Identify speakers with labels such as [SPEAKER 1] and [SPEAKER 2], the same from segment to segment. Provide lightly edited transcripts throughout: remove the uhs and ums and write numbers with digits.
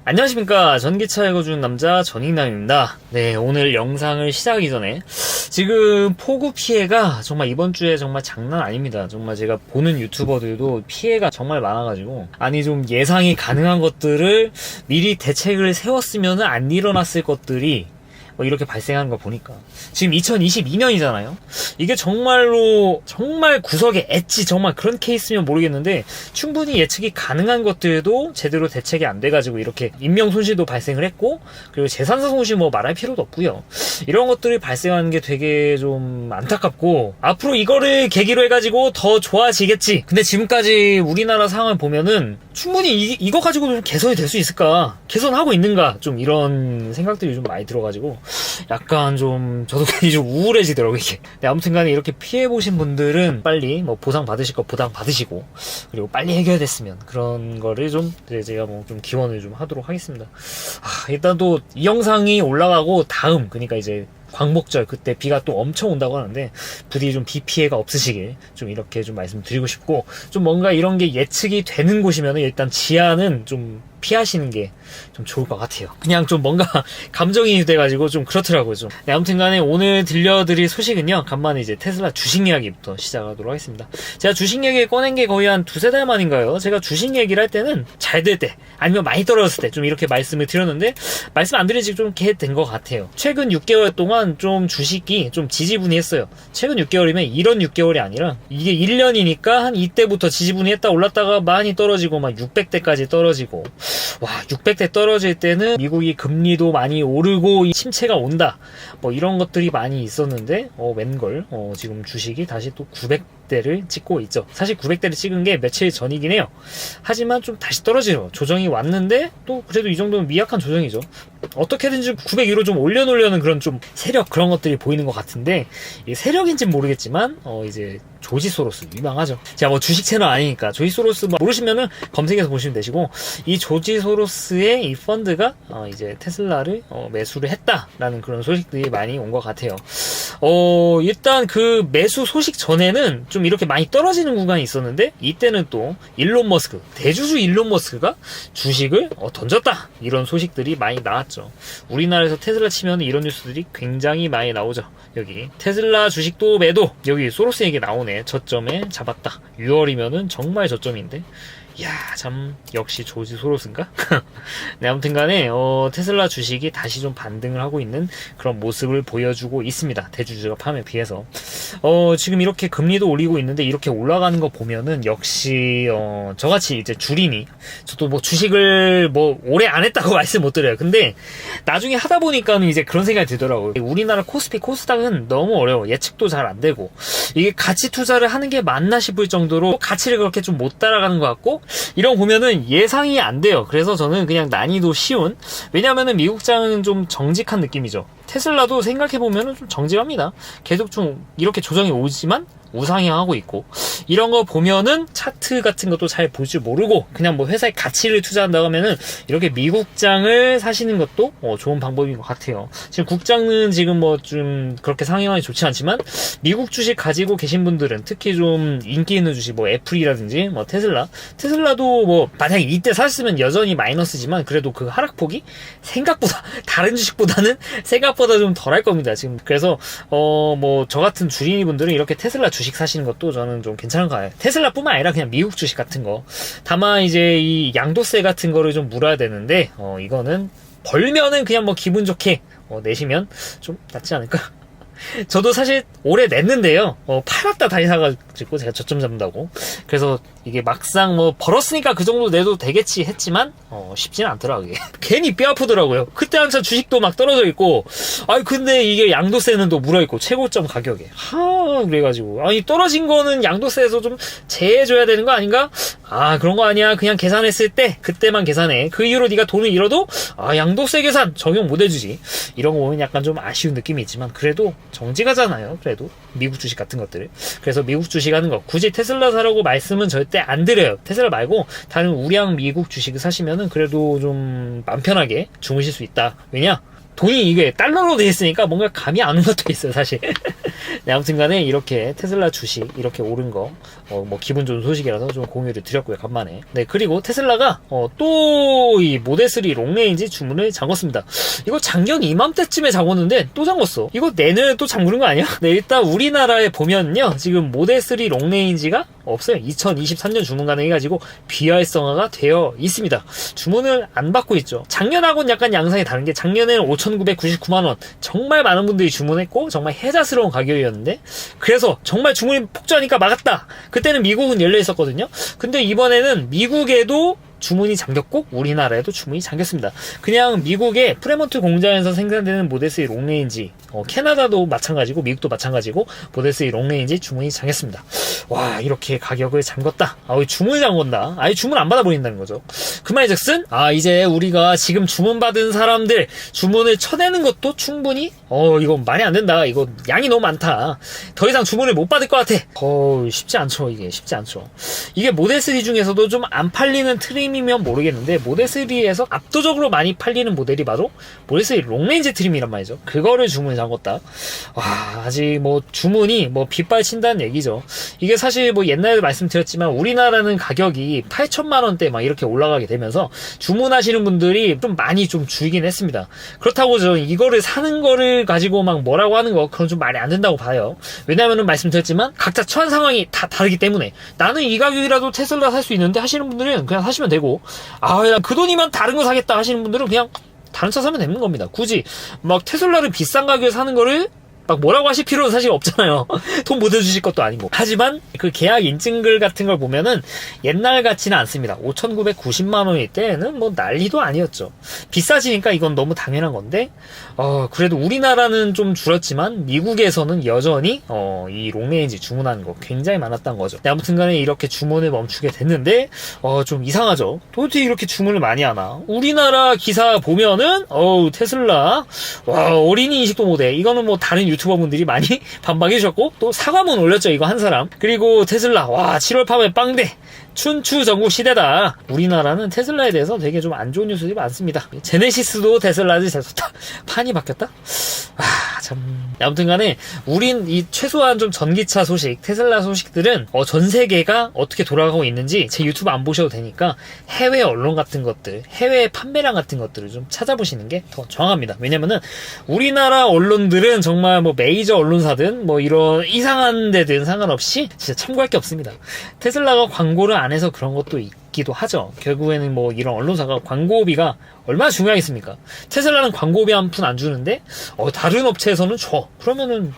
[SPEAKER 1] 안녕하십니까. 전기차 읽어주는 남자 전익남입니다. 네, 오늘 영상을 시작하기 전에 지금 폭우 피해가 정말 이번 주에 정말 장난 아닙니다. 정말 제가 보는 유튜버들도 피해가 정말 많아가지고, 아니 좀 예상이 가능한 것들을 미리 대책을 세웠으면 안 일어났을 것들이 이렇게 발생하는 걸 보니까 지금 2022년이잖아요. 이게 정말로 정말 구석에 엣지 정말 그런 케이스면 모르겠는데, 충분히 예측이 가능한 것들도 제대로 대책이 안 돼가지고 이렇게 인명 손실도 발생을 했고, 그리고 재산상 손실 말할 필요도 없고요. 이런 것들이 발생하는 게 되게 좀 안타깝고, 앞으로 이거를 계기로 해가지고 더 좋아지겠지. 근데 지금까지 우리나라 상황을 보면은 충분히 이거 가지고 좀 개선이 될 수 있을까, 개선하고 있는가, 좀 이런 생각들이 좀 많이 들어가지고 약간 좀 저도 괜히 좀 우울해지더라고요 이게. 네, 아무튼 간에 이렇게 피해보신 분들은 빨리 보상 받으실 거 보상 받으시고, 그리고 빨리 해결됐으면 그런 거를 좀 제가 좀 기원을 좀 하도록 하겠습니다. 일단 또 이 영상이 올라가고 다음, 그러니까 이제 광복절 그때 비가 또 엄청 온다고 하는데, 부디 좀 비 피해가 없으시길 좀 이렇게 좀 말씀드리고 싶고, 좀 뭔가 이런 게 예측이 되는 곳이면 일단 지하는 좀 피하시는 게 좀 좋을 것 같아요. 그냥 좀 뭔가 감정이 돼가지고 좀 그렇더라고요 좀. 네, 아무튼 간에 오늘 들려드릴 소식은요, 간만에 이제 테슬라 주식 이야기부터 시작하도록 하겠습니다. 제가 주식 얘기 꺼낸 게 거의 한 두세 달 만인가요? 제가 주식 얘기를 할 때는 잘 될 때, 아니면 많이 떨어졌을 때 좀 이렇게 말씀을 드렸는데, 말씀 안 드린 지 좀 개 된 것 같아요. 최근 6개월 동안 좀 주식이 좀 지지분이했어요. 최근 6개월이면 이런 6개월이 아니라 이게 1년이니까 한 이때부터 지지분이했다 올랐다가 많이 떨어지고 막 600대까지 떨어지고, 와, 600대 떨어질 때는 미국이 금리도 많이 오르고 침체가 온다, 이런 것들이 많이 있었는데, 웬걸 지금 주식이 다시 또 900대를 찍고 있죠. 사실 900대를 찍은 게 며칠 전이긴 해요. 하지만 좀 다시 떨어지죠. 조정이 왔는데 또 그래도 이 정도면 미약한 조정이죠. 어떻게든지 900 좀 올려놓으려는 그런 좀 세력, 그런 것들이 보이는 것 같은데, 이게 세력인지는 모르겠지만 이제 조지 소로스 유명하죠. 제가 주식 채널 아니니까 조지 소로스 모르시면은 검색해서 보시면 되시고, 이 조지 소로스의 이 펀드가 이제 테슬라를 매수를 했다라는 그런 소식들이 많이 온 것 같아요. 일단 그 매수 소식 전에는 좀 이렇게 많이 떨어지는 구간이 있었는데, 이때는 또 일론 머스크, 대주주 일론 머스크가 주식을 던졌다, 이런 소식들이 많이 나왔죠. 우리나라에서 테슬라 치면 이런 뉴스들이 굉장히 많이 나오죠. 여기 테슬라 주식도 매도, 여기 소로스 얘기 나오네. 저점에 잡았다. 6월이면은 정말 저점인데, 이야, 참 역시 조지 소로스인가? 네, 아무튼 간에 테슬라 주식이 다시 좀 반등을 하고 있는 그런 모습을 보여주고 있습니다. 대주주가 팜에 비해서. 지금 이렇게 금리도 올리고 있는데, 이렇게 올라가는 거 보면은 역시 저같이 이제 주린이, 저도 주식을 오래 안 했다고 말씀 못 드려요. 근데 나중에 하다 보니까는 이제 그런 생각이 들더라고요. 우리나라 코스피, 코스닥은 너무 어려워. 예측도 잘 안 되고, 이게 가치 투자를 하는 게 맞나 싶을 정도로 가치를 그렇게 좀 못 따라가는 것 같고, 이런 거 보면은 예상이 안 돼요. 그래서 저는 그냥 난이도 쉬운, 왜냐면은 미국장은 좀 정직한 느낌이죠. 테슬라도 생각해보면은 좀 정직합니다. 계속 좀 이렇게 조정이 오지만 우상향하고 있고, 이런 거 보면은 차트 같은 것도 잘 볼 줄 모르고 그냥 회사의 가치를 투자한다고 하면은 이렇게 미국장을 사시는 것도 좋은 방법인 것 같아요. 지금 국장은 지금 좀 그렇게 상황이 좋지 않지만, 미국 주식 가지고 계신 분들은 특히 좀 인기 있는 주식, 애플이라든지 테슬라도 만약에 이때 샀으면 여전히 마이너스지만, 그래도 그 하락폭이 생각보다 다른 주식보다는 생각보다 좀 덜할 겁니다 지금. 그래서 저 같은 주린이 분들은 이렇게 테슬라 주식 사시는 것도 저는 좀 괜찮은 거 같아요. 테슬라뿐만 아니라 그냥 미국 주식 같은 거. 다만 이제 이 양도세 같은 거를 좀 물어야 되는데, 이거는 벌면은 그냥 기분 좋게 내시면 좀 낫지 않을까? 저도 사실 올해 냈는데요, 팔았다 다시 사가지고, 제가 저점 잡는다고. 그래서 이게 막상 벌었으니까 그 정도 내도 되겠지 했지만 쉽지는 않더라고요. 괜히 뼈 아프더라고요. 그때 한참 주식도 막 떨어져 있고, 근데 이게 양도세는 또 물어있고, 최고점 가격에 그래가지고, 떨어진 거는 양도세에서 좀 제해줘야 되는 거 아닌가? 그런 거 아니야. 그냥 계산했을 때 그때만 계산해. 그 이후로 네가 돈을 잃어도 양도세 계산 적용 못 해주지. 이런 거 보면 약간 좀 아쉬운 느낌이 있지만, 그래도 정직하잖아요. 그래도 미국 주식 같은 것들. 그래서 미국 주식 하는 거, 굳이 테슬라 사라고 말씀은 절대 안 드려요. 테슬라 말고 다른 우량 미국 주식을 사시면은 그래도 좀 마음 편하게 주무실 수 있다. 왜냐? 돈이 이게 달러로 돼 있으니까 뭔가 감이 안 오는 것도 있어요, 사실. 네, 아무튼 간에 이렇게 테슬라 주식 이렇게 오른 거, 뭐 기분 좋은 소식이라서 좀 공유를 드렸고요, 간만에. 네, 그리고 테슬라가, 또 이 모델3 롱레인지 주문을 잠궜습니다. 이거 작년 이맘때쯤에 잠궜는데 또 잠궜어. 이거 내년에 또 잠그는 거 아니야? 네, 일단 우리나라에 보면요, 지금 모델3 롱레인지가 없어요. 2023년 주문 가능해가지고 비활성화가 되어 있습니다. 주문을 안 받고 있죠. 작년하고는 약간 양상이 다른 게, 작년에는 5,999만원 정말 많은 분들이 주문했고 정말 혜자스러운 가격이었는데, 그래서 정말 주문이 폭주하니까 막았다. 그때는 미국은 열려 있었거든요. 근데 이번에는 미국에도 주문이 잠겼고 우리나라에도 주문이 잠겼습니다. 그냥 미국의 프레몬트 공장에서 생산되는 모델3 롱레인지, 캐나다도 마찬가지고 미국도 마찬가지고 모델3 롱레인지 주문이 잠겼습니다. 와, 이렇게 가격을 잠궜다. 주문을 잠궜다. 아예 주문 안 받아버린다는 거죠. 그 말즉슨 이제 우리가 지금 주문받은 사람들 주문을 쳐내는 것도 충분히 이거 말이 안 된다. 이거 양이 너무 많다. 더 이상 주문을 못 받을 것 같아. 쉽지 않죠. 이게 쉽지 않죠. 이게 모델3 중에서도 좀 안 팔리는 트림이면 모르겠는데, 모델3에서 압도적으로 많이 팔리는 모델이 바로 모델3 롱레인지 트림이란 말이죠. 그거를 주문을 잠궜다. 아직 뭐 주문이 뭐 빗발친다는 얘기죠. 이게 사실 뭐 옛날에도 말씀드렸지만 우리나라는 가격이 8천만원대 막 이렇게 올라가게 되면서 주문하시는 분들이 좀 많이 좀 줄긴 했습니다. 그렇다고 저는 이거를 사는 거를 가지고 막 뭐라고 하는 거, 그건 좀 말이 안 된다고 봐요. 왜냐면은 말씀드렸지만 각자 처한 상황이 다 다르기 때문에, 나는 이 가격이라도 테슬라 살 수 있는데 하시는 분들은 그냥 사시면 되고, 그 돈이면 다른 거 사겠다 하시는 분들은 그냥 다른 차 사면 되는 겁니다. 굳이 막 테슬라를 비싼 가격에 사는 거를 막 뭐라고 하실 필요는 사실 없잖아요. 돈 못 해주실 것도 아니고. 하지만 그 계약 인증글 같은 걸 보면은 옛날 같지는 않습니다. 5,990만원일 때는 뭐 난리도 아니었죠. 비싸지니까 이건 너무 당연한 건데, 그래도 우리나라는 좀 줄었지만 미국에서는 여전히 이 롱레인지 주문하는 거 굉장히 많았던 거죠. 네, 아무튼 간에 이렇게 주문을 멈추게 됐는데 좀 이상하죠. 도대체 이렇게 주문을 많이 하나? 우리나라 기사 보면은 테슬라 어린이 인식도 못해. 이거는 뭐 다른 유튜버분들이 많이 반박해 주셨고, 또 사과문 올렸죠, 이거 한 사람. 그리고 테슬라 7월 판매 빵대, 춘추 전국 시대다. 우리나라는 테슬라에 대해서 되게 좀 안 좋은 뉴스들이 많습니다. 제네시스도 테슬라지 판이 바뀌었다? 아무튼 간에 우린 이 최소한 좀 전기차 소식, 테슬라 소식들은 전 세계가 어떻게 돌아가고 있는지 제 유튜브 안 보셔도 되니까 해외 언론 같은 것들, 해외 판매량 같은 것들을 좀 찾아보시는 게 더 정확합니다. 왜냐면은 우리나라 언론들은 정말 뭐 메이저 언론사든 뭐 이런 이상한 데든 상관없이 진짜 참고할 게 없습니다. 테슬라가 광고를 안 해서 그런 것도 있기도 하죠. 결국에는 뭐 이런 언론사가 광고비가 얼마나 중요하겠습니까? 테슬라는 광고비 한 푼 안 주는데 다른 업체에서는 줘. 그러면은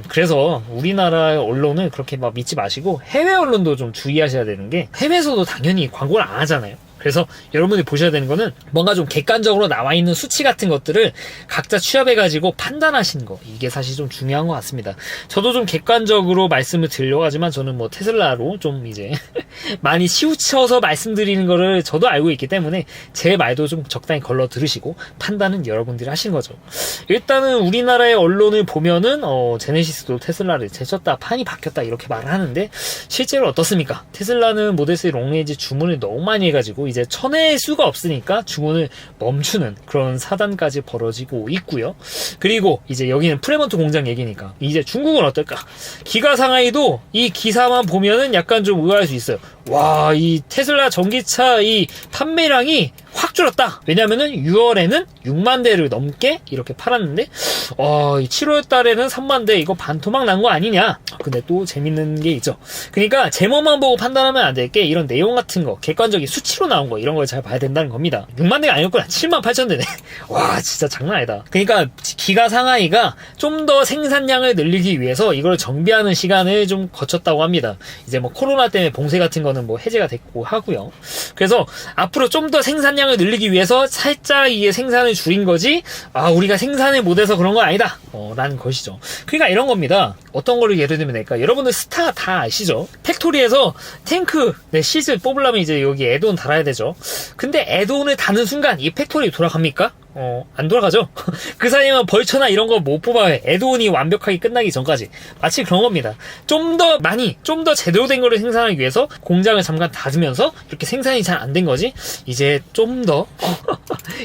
[SPEAKER 1] 그래서 우리나라의 언론을 그렇게 막 믿지 마시고 해외 언론도 좀 주의하셔야 되는 게, 해외에서도 당연히 광고를 안 하잖아요. 그래서 여러분들이 보셔야 되는 거는 뭔가 좀 객관적으로 나와 있는 수치 같은 것들을 각자 취합해가지고 판단하시는 거, 이게 사실 좀 중요한 것 같습니다. 저도 좀 객관적으로 말씀을 드리려고 하지만 저는 뭐 테슬라로 좀 이제 많이 치우쳐서 말씀드리는 거를 저도 알고 있기 때문에 제 말도 좀 적당히 걸러 들으시고 판단은 여러분들이 하시는 거죠. 일단은 우리나라의 언론을 보면은 제네시스도 테슬라를 제쳤다, 판이 바뀌었다 이렇게 말을 하는데, 실제로 어떻습니까? 테슬라는 모델3 롱레인지 주문을 너무 많이 해가지고 이제 쳐낼 수가 없으니까 주문을 멈추는 그런 사단까지 벌어지고 있고요. 그리고 이제 여기는 프레몬트 공장 얘기니까 이제 중국은 어떨까? 기가 상하이도 이 기사만 보면은 약간 좀 의아할 수 있어요. 이 테슬라 전기차 이 판매량이 확 줄었다. 왜냐면은 6월에는 6만 대를 넘게 이렇게 팔았는데 7월 달에는 3만 대, 이거 반토막 난 거 아니냐. 근데 또 재밌는 게 있죠. 그러니까 제목만 보고 판단하면 안 될 게, 이런 내용 같은 거, 객관적인 수치로 나온 거, 이런 걸 잘 봐야 된다는 겁니다. 6만 대가 아니었구나. 7만 8천 대네. 진짜 장난 아니다. 그러니까 기가 상하이가 좀 더 생산량을 늘리기 위해서 이걸 정비하는 시간을 좀 거쳤다고 합니다. 이제 뭐 코로나 때문에 봉쇄 같은 거는 뭐 해제가 됐고 하고요. 그래서 앞으로 좀 더 생산량을 늘리기 위해서 살짝 이게 생산을 줄인 거지, 우리가 생산을 못해서 그런 건 아니다 라는 것이죠. 그러니까 이런 겁니다. 어떤 거를 예를 들면 될까? 여러분들 스타 다 아시죠? 팩토리에서 탱크 시즈 뽑으려면 이제 여기 애드온 달아야 되죠. 근데 애드온을 다는 순간 이 팩토리 돌아갑니까? 안 돌아가죠? 그 사이에만 벌처나 이런 거 못 뽑아요. 애드온이 완벽하게 끝나기 전까지. 마치 그런 겁니다. 좀 더 많이, 좀 더 제대로 된 거를 생산하기 위해서 공장을 잠깐 닫으면서 이렇게 생산이 잘 안 된 거지. 이제 좀 더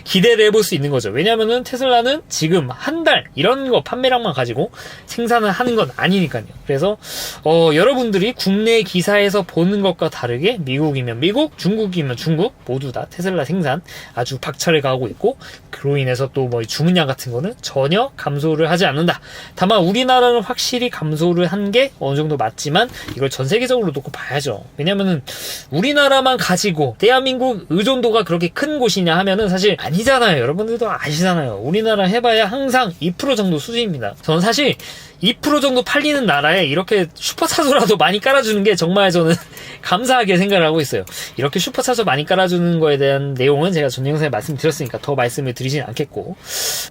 [SPEAKER 1] 기대를 해볼 수 있는 거죠. 왜냐면은 테슬라는 지금 한 달 이런 거 판매량만 가지고 생산을 하는 건 아니니까요. 그래서 여러분들이 국내 기사에서 보는 것과 다르게 미국이면 미국, 중국이면 중국 모두 다 테슬라 생산 아주 박차를 가하고 있고, 그로 인해서 또 뭐 주문량 같은 거는 전혀 감소를 하지 않는다. 다만 우리나라는 확실히 감소를 한 게 어느 정도 맞지만 이걸 전 세계적으로 놓고 봐야죠. 왜냐면은 우리나라만 가지고 대한민국 의존도가 그렇게 큰 곳이냐 하면은 사실 아니잖아요. 여러분들도 아시잖아요. 우리나라 해봐야 항상 2% 정도 수준입니다. 저는 사실 2% 정도 팔리는 나라에 이렇게 슈퍼차저라도 많이 깔아주는 게 정말 저는 감사하게 생각을 하고 있어요. 이렇게 슈퍼차저 많이 깔아주는 거에 대한 내용은 제가 전 영상에 말씀드렸으니까 더 말씀을 드리진 않겠고,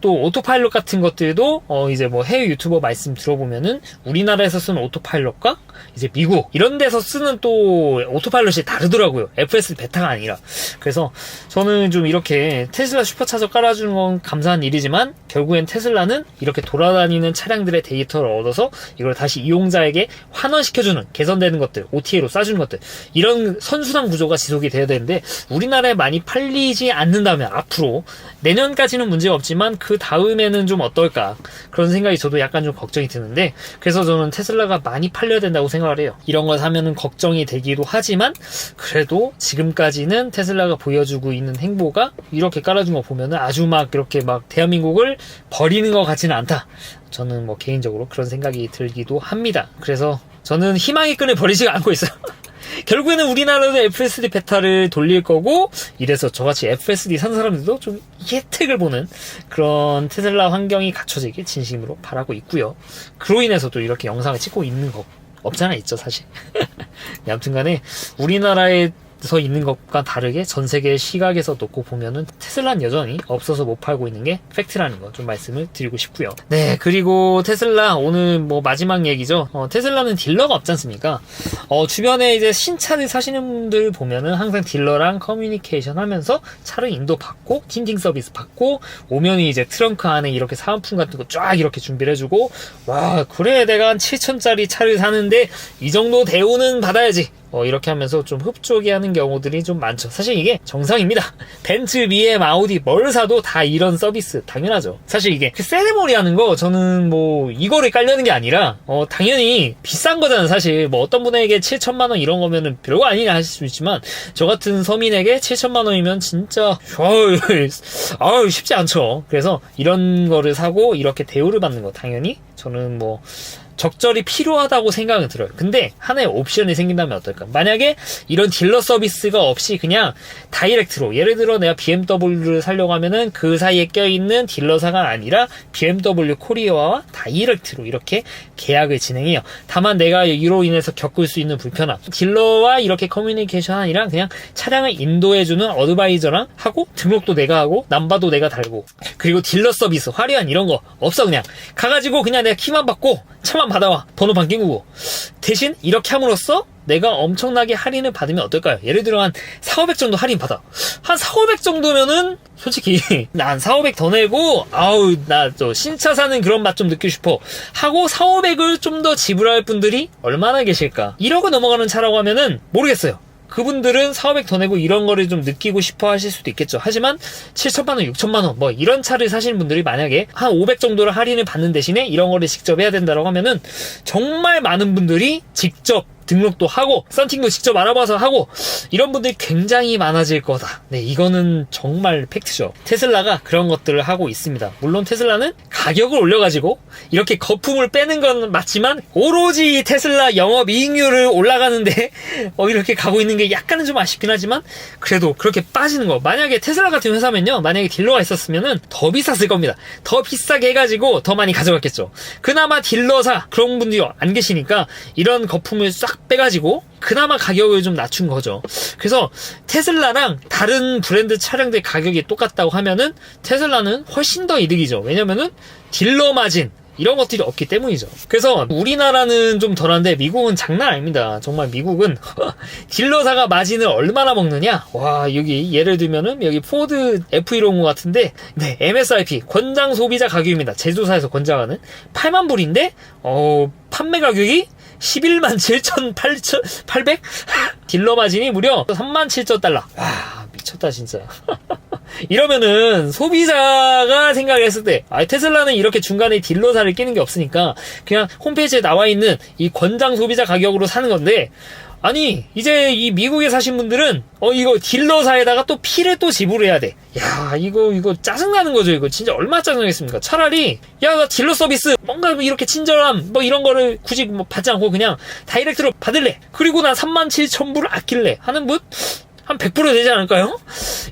[SPEAKER 1] 또 오토파일럿 같은 것들도 이제 뭐 해외 유튜버 말씀 들어보면은 우리나라에서 쓰는 오토파일럿과 이제 미국 이런 데서 쓰는 또 오토파일럿이 다르더라고요. FS 베타가 아니라. 그래서 저는 좀 이렇게 테슬라 슈퍼차저 깔아주는 건 감사한 일이지만 결국엔 테슬라는 이렇게 돌아다니는 차량들의 데이터를 얻어서 이걸 다시 이용자에게 환원시켜주는, 개선되는 것들, OTA로 쏴주는 것들, 이런 선순환 구조가 지속이 돼야 되는데 우리나라에 많이 팔리지 않는다면 앞으로 내년까지는 문제가 없지만 그 다음에는 좀 어떨까, 그런 생각이 저도 약간 좀 걱정이 드는데, 그래서 저는 테슬라가 많이 팔려야 된다고 생각을 해요. 이런 걸 사면은 걱정이 되기도 하지만 그래도 지금까지는 테슬라가 보여주고 있는 행보가 이렇게 깔아준 거 보면은 아주 막 이렇게 막 대한민국을 버리는 것 같지는 않다. 저는 뭐 개인적으로 그런 생각이 들기도 합니다. 그래서 저는 희망의 끈을 버리지 않고 있어요. 결국에는 우리나라도 FSD 베타를 돌릴 거고, 이래서 저같이 FSD 산 사람들도 좀 혜택을 보는 그런 테슬라 환경이 갖춰지길 진심으로 바라고 있고요. 그로 인해서 또 이렇게 영상을 찍고 있는 거 없잖아 있죠 사실. 아무튼간에 우리나라에 서 있는 것과 다르게 전 세계 시각에서 놓고 보면은 테슬라는 여전히 없어서 못 팔고 있는 게 팩트라는 거 좀 말씀을 드리고 싶고요. 네, 그리고 테슬라 오늘 뭐 마지막 얘기죠. 테슬라는 딜러가 없지 않습니까? 주변에 이제 신차를 사시는 분들 보면은 항상 딜러랑 커뮤니케이션 하면서 차를 인도받고 틴팅 서비스 받고 오면 이제 트렁크 안에 이렇게 사은품 같은 거 쫙 이렇게 준비를 해주고, 와 그래 내가 한 7천짜리 차를 사는데 이 정도 대우는 받아야지, 이렇게 하면서 좀 흡족해하는 경우들이 좀 많죠. 사실 이게 정상입니다. 벤츠, BM, 아우디 뭘 사도 다 이런 서비스 당연하죠. 사실 이게 세레모니 하는 거 저는 뭐 이거를 깔려는 게 아니라 당연히 비싼 거잖아요. 사실 뭐 어떤 분에게 7천만 원 이런 거면은 별거 아니냐 하실 수 있지만 저 같은 서민에게 7천만 원이면 진짜 쉽지 않죠. 그래서 이런 거를 사고 이렇게 대우를 받는 거 당연히 저는 뭐 적절히 필요하다고 생각은 들어요. 근데 하나의 옵션이 생긴다면 어떨까? 만약에 이런 딜러 서비스가 없이 그냥 다이렉트로, 예를 들어 내가 BMW를 사려고 하면은 그 사이에 껴있는 딜러사가 아니라 BMW 코리아와 다이렉트로 이렇게 계약을 진행해요. 다만 내가 이로 인해서 겪을 수 있는 불편함, 딜러와 이렇게 커뮤니케이션 아니라 그냥 차량을 인도해주는 어드바이저랑 하고 등록도 내가 하고 남바도 내가 달고, 그리고 딜러 서비스 화려한 이런 거 없어. 그냥 가가지고 그냥 내가 키만 받고 차만 받아와, 번호판 끼고. 대신 이렇게 함으로써 내가 엄청나게 할인을 받으면 어떨까요? 예를 들어 한 4,500 정도 할인 받아. 한 4,500 정도면은 솔직히 난 4,500 더 내고 나 저 신차 사는 그런 맛 좀 느끼고 싶어 하고 4,500을 좀 더 지불할 분들이 얼마나 계실까? 1억을 넘어가는 차라고 하면은 모르겠어요. 그분들은 4,500 더 내고 이런 거를 좀 느끼고 싶어 하실 수도 있겠죠. 하지만 7천만원, 6천만원 뭐 이런 차를 사시는 분들이 만약에 한 500 정도를 할인을 받는 대신에 이런 거를 직접 해야 된다고 하면은 정말 많은 분들이 직접 등록도 하고 썬팅도 직접 알아봐서 하고 이런 분들이 굉장히 많아질 거다. 네, 이거는 정말 팩트죠. 테슬라가 그런 것들을 하고 있습니다. 물론 테슬라는 가격을 올려가지고 이렇게 거품을 빼는 건 맞지만 오로지 테슬라 영업이익률을 올라가는데 이렇게 가고 있는 게 약간은 좀 아쉽긴 하지만 그래도 그렇게 빠지는 거, 만약에 테슬라 같은 회사면요, 만약에 딜러가 있었으면은 더 비쌌을 겁니다. 더 비싸게 해가지고 더 많이 가져갔겠죠. 그나마 딜러사 그런 분들이 안 계시니까 이런 거품을 싹 빼가지고 그나마 가격을 좀 낮춘 거죠. 그래서 테슬라랑 다른 브랜드 차량들 가격이 똑같다고 하면은 테슬라는 훨씬 더 이득이죠. 왜냐면은 딜러 마진 이런 것들이 없기 때문이죠. 그래서 우리나라는 좀 덜한데 미국은 장난 아닙니다. 정말 미국은 딜러사가 마진을 얼마나 먹느냐. 와, 여기 예를 들면은 여기 포드 F150 같은데 네, MSRP 권장 소비자 가격입니다. 제조사에서 권장하는 8만 불인데 판매 가격이 11만 7,800? 딜러 마진이 무려 37,000달러. 와, 미쳤다 진짜. 이러면은 소비자가 생각을 했을 때 테슬라는 이렇게 중간에 딜러사를 끼는 게 없으니까 그냥 홈페이지에 나와 있는 이 권장 소비자 가격으로 사는 건데, 아니 이제 이 미국에 사신 분들은 이거 딜러사에다가 또 피를 또 지불해야 돼. 야, 이거 짜증나는 거죠. 이거 진짜 얼마나 짜증나겠습니까? 차라리 야, 나 딜러 서비스 뭔가 이렇게 친절함 뭐 이런 거를 굳이 뭐 받지 않고 그냥 다이렉트로 받을래, 그리고 난 37,000불을 아낄래 하는 분 한 100% 되지 않을까요?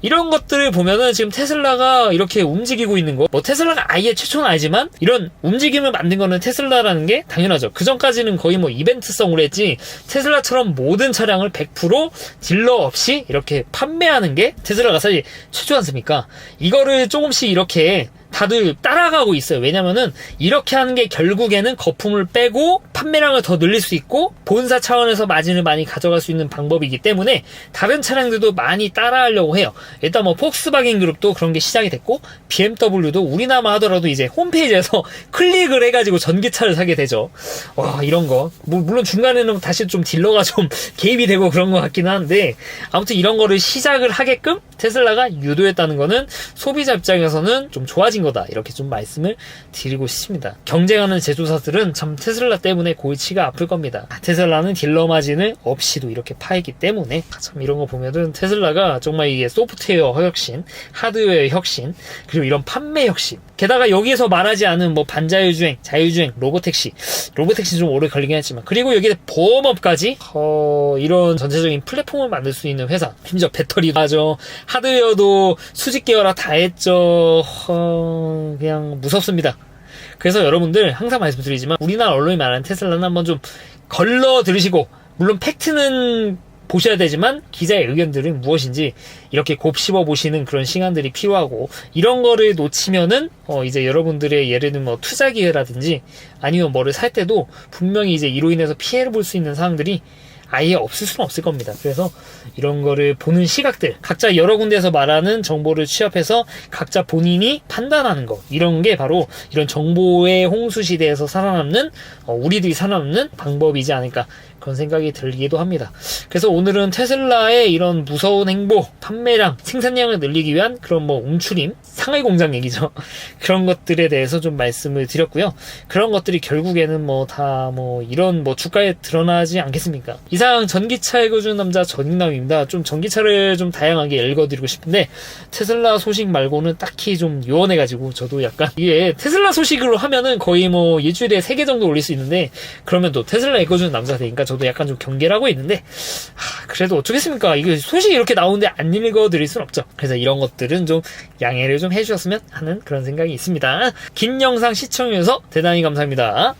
[SPEAKER 1] 이런 것들을 보면은 지금 테슬라가 이렇게 움직이고 있는 거, 뭐 테슬라가 아예 최초는 아니지만 이런 움직임을 만든 거는 테슬라라는 게 당연하죠. 그 전까지는 거의 뭐 이벤트성으로 했지, 테슬라처럼 모든 차량을 100% 딜러 없이 이렇게 판매하는 게 테슬라가 사실 최초 않습니까? 이거를 조금씩 이렇게 다들 따라가고 있어요. 왜냐면은 이렇게 하는 게 결국에는 거품을 빼고 판매량을 더 늘릴 수 있고 본사 차원에서 마진을 많이 가져갈 수 있는 방법이기 때문에 다른 차량들도 많이 따라하려고 해요. 일단 뭐 폭스바겐 그룹도 그런 게 시작이 됐고, BMW도 우리나라 하더라도 이제 홈페이지에서 클릭을 해가지고 전기차를 사게 되죠. 와, 이런 거 물론 중간에는 다시 좀 딜러가 좀 개입이 되고 그런 것 같긴 한데, 아무튼 이런 거를 시작을 하게끔 테슬라가 유도했다는 거는 소비자 입장에서는 좀 좋아진 거다, 이렇게 좀 말씀을 드리고 싶습니다. 경쟁하는 제조사들은 참 테슬라 때문에 골치가 아플 겁니다. 테슬라는 딜러 마진을 없이도 이렇게 파했기 때문에 참 이런 거 보면은 테슬라가 정말 이게 소프트웨어 혁신, 하드웨어 혁신, 그리고 이런 판매 혁신, 게다가 여기에서 말하지 않은 뭐 반자율주행, 자율주행, 로보택시 좀 오래 걸리긴 했지만, 그리고 여기에 보험업까지 이런 전체적인 플랫폼을 만들 수 있는 회사, 심지어 배터리도 하죠, 하드웨어도 수직 계열화 다 했죠. 그냥 무섭습니다. 그래서 여러분들 항상 말씀드리지만 우리나라 언론이 말하는 테슬라는 한번 좀 걸러 들으시고, 물론 팩트는 보셔야 되지만 기자의 의견들은 무엇인지 이렇게 곱씹어 보시는 그런 시간들이 필요하고, 이런 거를 놓치면은 이제 여러분들의 예를 들면 뭐 투자 기회라든지 아니면 뭐를 살 때도 분명히 이제 이로 인해서 피해를 볼 수 있는 상황들이 아예 없을 수는 없을 겁니다. 그래서 이런 거를 보는 시각들, 각자 여러 군데에서 말하는 정보를 취합해서 각자 본인이 판단하는 거, 이런 게 바로 이런 정보의 홍수 시대에서 살아남는 우리들이 살아남는 방법이지 않을까, 그런 생각이 들기도 합니다. 그래서 오늘은 테슬라의 이런 무서운 행보, 판매량, 생산량을 늘리기 위한 그런 뭐 움츠림, 상하이 공장 얘기죠. 그런 것들에 대해서 좀 말씀을 드렸고요. 그런 것들이 결국에는 뭐 다 뭐 이런 뭐 주가에 드러나지 않겠습니까? 이상 전기차 읽어주는 남자 전익남입니다. 좀 전기차를 좀 다양하게 읽어드리고 싶은데 테슬라 소식 말고는 딱히 좀 요원해가지고 저도 약간 이게 테슬라 소식으로 하면은 거의 뭐 일주일에 3개 정도 올릴 수 있는데, 그러면 또 테슬라 읽어주는 남자 되니까 저도 약간 좀 경계를 하고 있는데, 그래도 어쩌겠습니까? 이게 소식이 이렇게 나오는데 안 읽어드릴 순 없죠. 그래서 이런 것들은 좀 양해를 좀 해주셨으면 하는 그런 생각이 있습니다. 긴 영상 시청해주셔서 대단히 감사합니다.